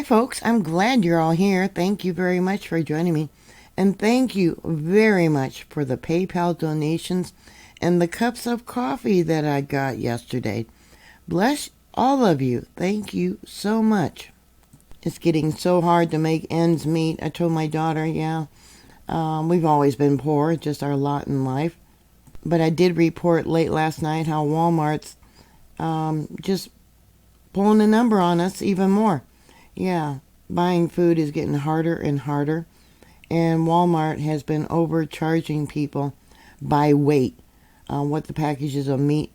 folks, I'm glad you're all here. Thank you very much for joining me. And thank you very much for the PayPal donations and the cups of coffee that I got yesterday. Bless all of you. Thank you so much. It's getting so hard to make ends meet. I told my daughter, we've always been poor, just our lot in life. But I did report late last night how Walmart's just pulling a number on us even more. Yeah, buying food is getting harder and harder. And Walmart has been overcharging people by weight. What the packages of meat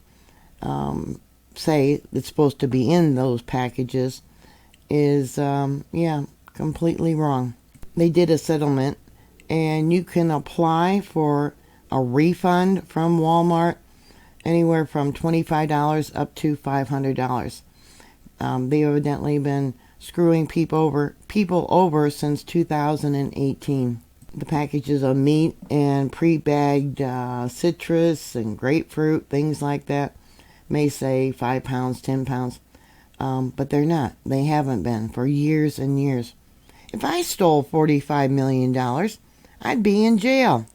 say that's supposed to be in those packages is, completely wrong. They did a settlement, and you can apply for a refund from Walmart anywhere from $25 up to $500. They've evidently been screwing people over since 2018. The packages of meat and pre-bagged citrus and grapefruit, things like that, may say 5 pounds, 10 pounds, but they're not. They haven't been for years and years. If I stole $45 million, I'd be in jail.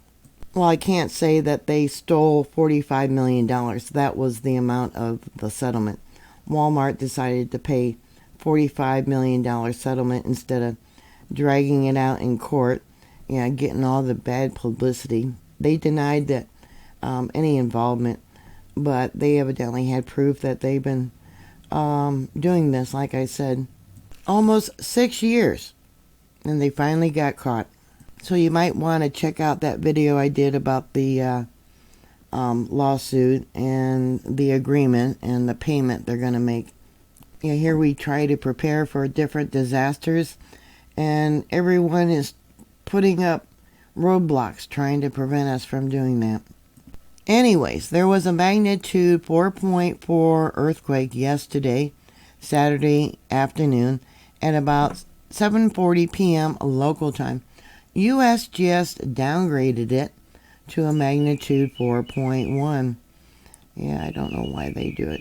Well, I can't say that they stole $45 million. That was the amount of the settlement. Walmart decided to pay $45 million settlement instead of dragging it out in court, getting all the bad publicity. They denied that any involvement, but they evidently had proof that they've been doing this, like I said, almost 6 years, and they finally got caught. So you might want to check out that video I did about the lawsuit and the agreement and the payment they're going to make. Here we try to prepare for different disasters, and everyone is putting up roadblocks trying to prevent us from doing that. Anyways, there was a magnitude 4.4 earthquake yesterday, Saturday afternoon, at about 7:40 p.m. local time. USGS downgraded it to a magnitude 4.1. I don't know why they do it.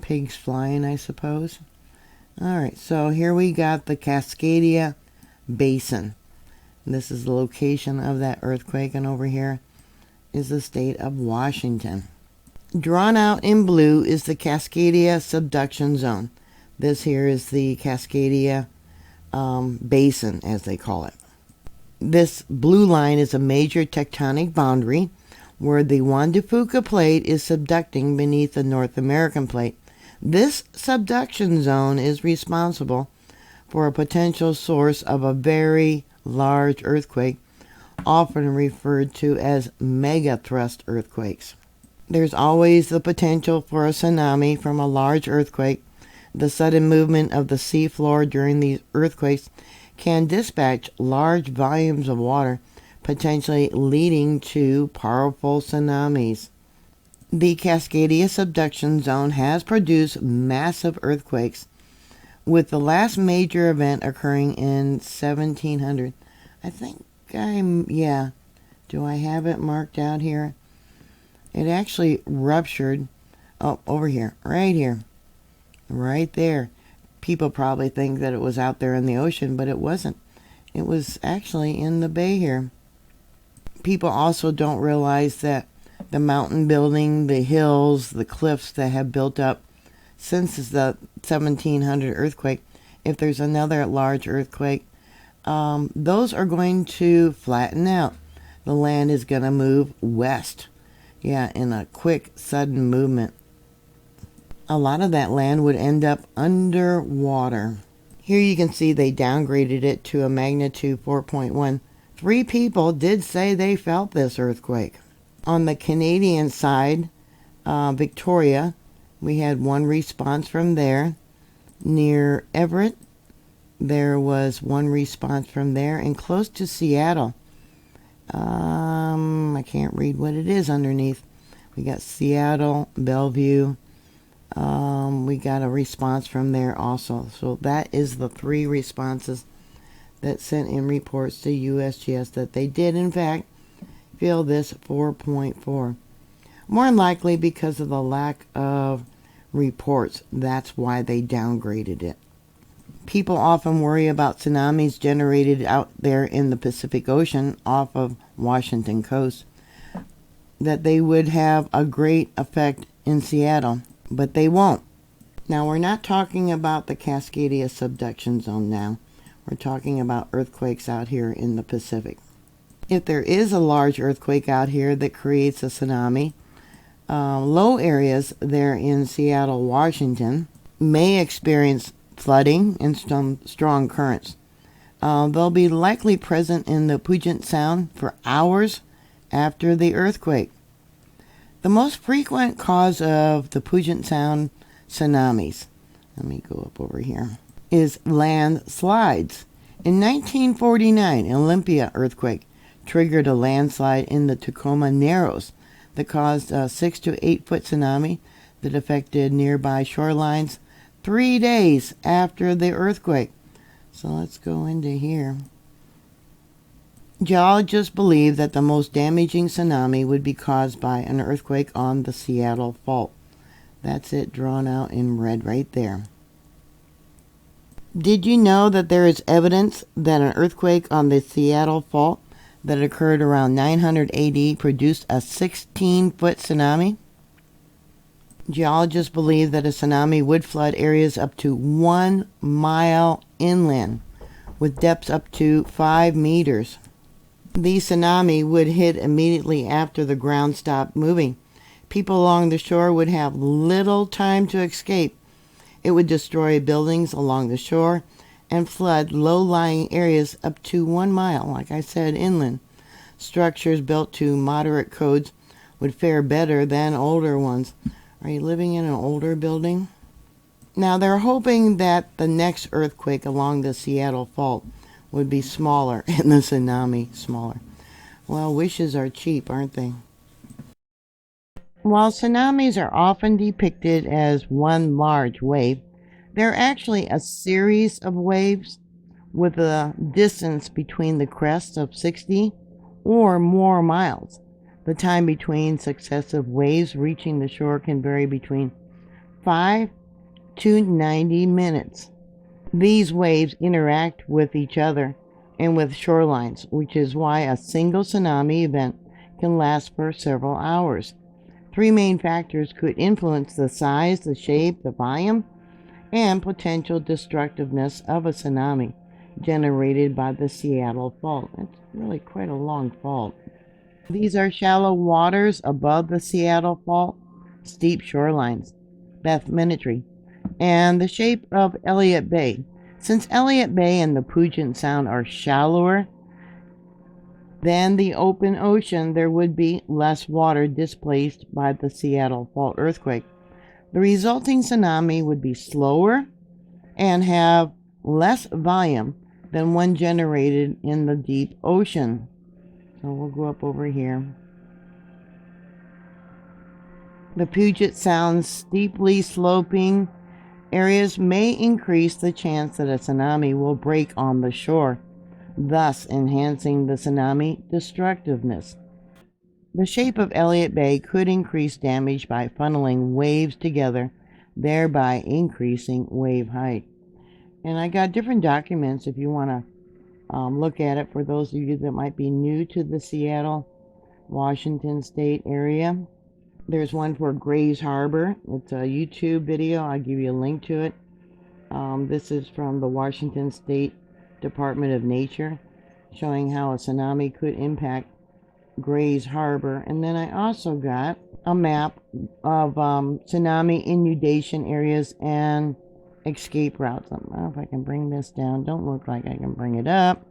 Pigs flying, I suppose. Alright, so here we got the Cascadia Basin. This is the location of that earthquake, and over here is the state of Washington. Drawn out in blue is the Cascadia subduction zone. This here is the Cascadia Basin, as they call it. This blue line is a major tectonic boundary where the Juan de Fuca plate is subducting beneath the North American plate. This subduction zone is responsible for a potential source of a very large earthquake, often referred to as megathrust earthquakes. There's always the potential for a tsunami from a large earthquake. The sudden movement of the seafloor during these earthquakes can dispatch large volumes of water, potentially leading to powerful tsunamis. The Cascadia subduction zone has produced massive earthquakes, with the last major event occurring in 1700. Do I have it marked out here? It actually ruptured, over here, right there. People probably think that it was out there in the ocean, but it wasn't. It was actually in the bay here. People also don't realize that the mountain building, the hills, the cliffs that have built up since the 1700 earthquake, if there's another large earthquake, those are going to flatten out. The land is going to move west, in a quick, sudden movement. A lot of that land would end up underwater. Here you can see they downgraded it to a magnitude 4.1. 3 people did say they felt this earthquake. On the Canadian side, Victoria, we had 1 response from there. Near Everett, there was 1 response from there. And close to Seattle, I can't read what it is underneath. We got Seattle, Bellevue. We got a response from there also. So that is the 3 responses that sent in reports to USGS that they did, in fact, feel this 4.4. More than likely because of the lack of reports. That's why they downgraded it. People often worry about tsunamis generated out there in the Pacific Ocean off of Washington coast, that they would have a great effect in Seattle, but they won't. Now, we're not talking about the Cascadia subduction zone now. We're talking about earthquakes out here in the Pacific. If there is a large earthquake out here that creates a tsunami, low areas there in Seattle, Washington, may experience flooding and some strong currents. They'll be likely present in the Puget Sound for hours after the earthquake. The most frequent cause of the Puget Sound tsunamis, let me go up over here, is landslides. In 1949, Olympia earthquake triggered a landslide in the Tacoma Narrows that caused a 6 to 8 foot tsunami that affected nearby shorelines 3 days after the earthquake. So let's go into here. Geologists believe that the most damaging tsunami would be caused by an earthquake on the Seattle Fault. That's it drawn out in red right there. Did you know that there is evidence that an earthquake on the Seattle Fault that occurred around 900 AD produced a 16-foot tsunami? Geologists believe that a tsunami would flood areas up to 1 mile inland, with depths up to 5 meters. The tsunami would hit immediately after the ground stopped moving. People along the shore would have little time to escape. It would destroy buildings along the shore and flood low-lying areas up to 1 mile, like I said, inland. Structures built to moderate codes would fare better than older ones. Are you living in an older building? Now, they're hoping that the next earthquake along the Seattle Fault would be smaller and the tsunami smaller. Well, wishes are cheap, aren't they? While tsunamis are often depicted as one large wave, they're actually a series of waves with a distance between the crests of 60 or more miles. The time between successive waves reaching the shore can vary between 5 to 90 minutes. These waves interact with each other and with shorelines, which is why a single tsunami event can last for several hours. 3 main factors could influence the size, the shape, the volume, and potential destructiveness of a tsunami generated by the Seattle Fault. It's really quite a long fault. These are shallow waters above the Seattle Fault, steep shorelines, bathymetry, and the shape of Elliott Bay. Since Elliott Bay and the Puget Sound are shallower than the open ocean, there would be less water displaced by the Seattle Fault earthquake. The resulting tsunami would be slower and have less volume than one generated in the deep ocean. So we'll go up over here. The Puget Sound's steeply sloping areas may increase the chance that a tsunami will break on the shore, thus enhancing the tsunami destructiveness. The shape of Elliott Bay could increase damage by funneling waves together, thereby increasing wave height. And I got different documents if you want to look at it for those of you that might be new to the Seattle, Washington state area. There's one for Grays Harbor. It's a YouTube video. I'll give you a link to it. This is from the Washington State Department of Nature, showing how a tsunami could impact Grays Harbor. And then I also got a map of tsunami inundation areas and escape routes. I don't know if I can bring this down. Don't look like I can bring it up.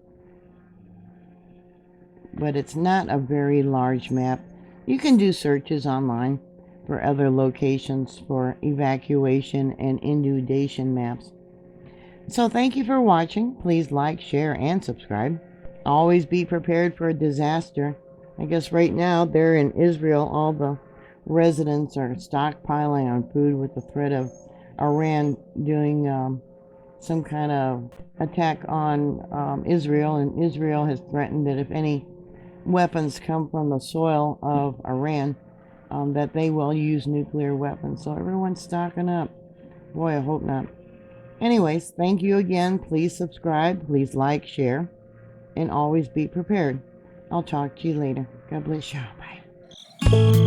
But it's not a very large map. You can do searches online for other locations for evacuation and inundation maps. So thank you for watching. Please like, share, and subscribe. Always be prepared for a disaster. I guess right now they're in Israel. All the residents are stockpiling on food with the threat of Iran doing some kind of attack on Israel. And Israel has threatened that if any weapons come from the soil of Iran, that they will use nuclear weapons. So everyone's stocking up. Boy, I hope not. Anyways, thank you again. Please subscribe, please like, share, and always be prepared. I'll talk to you later. God bless you. Bye.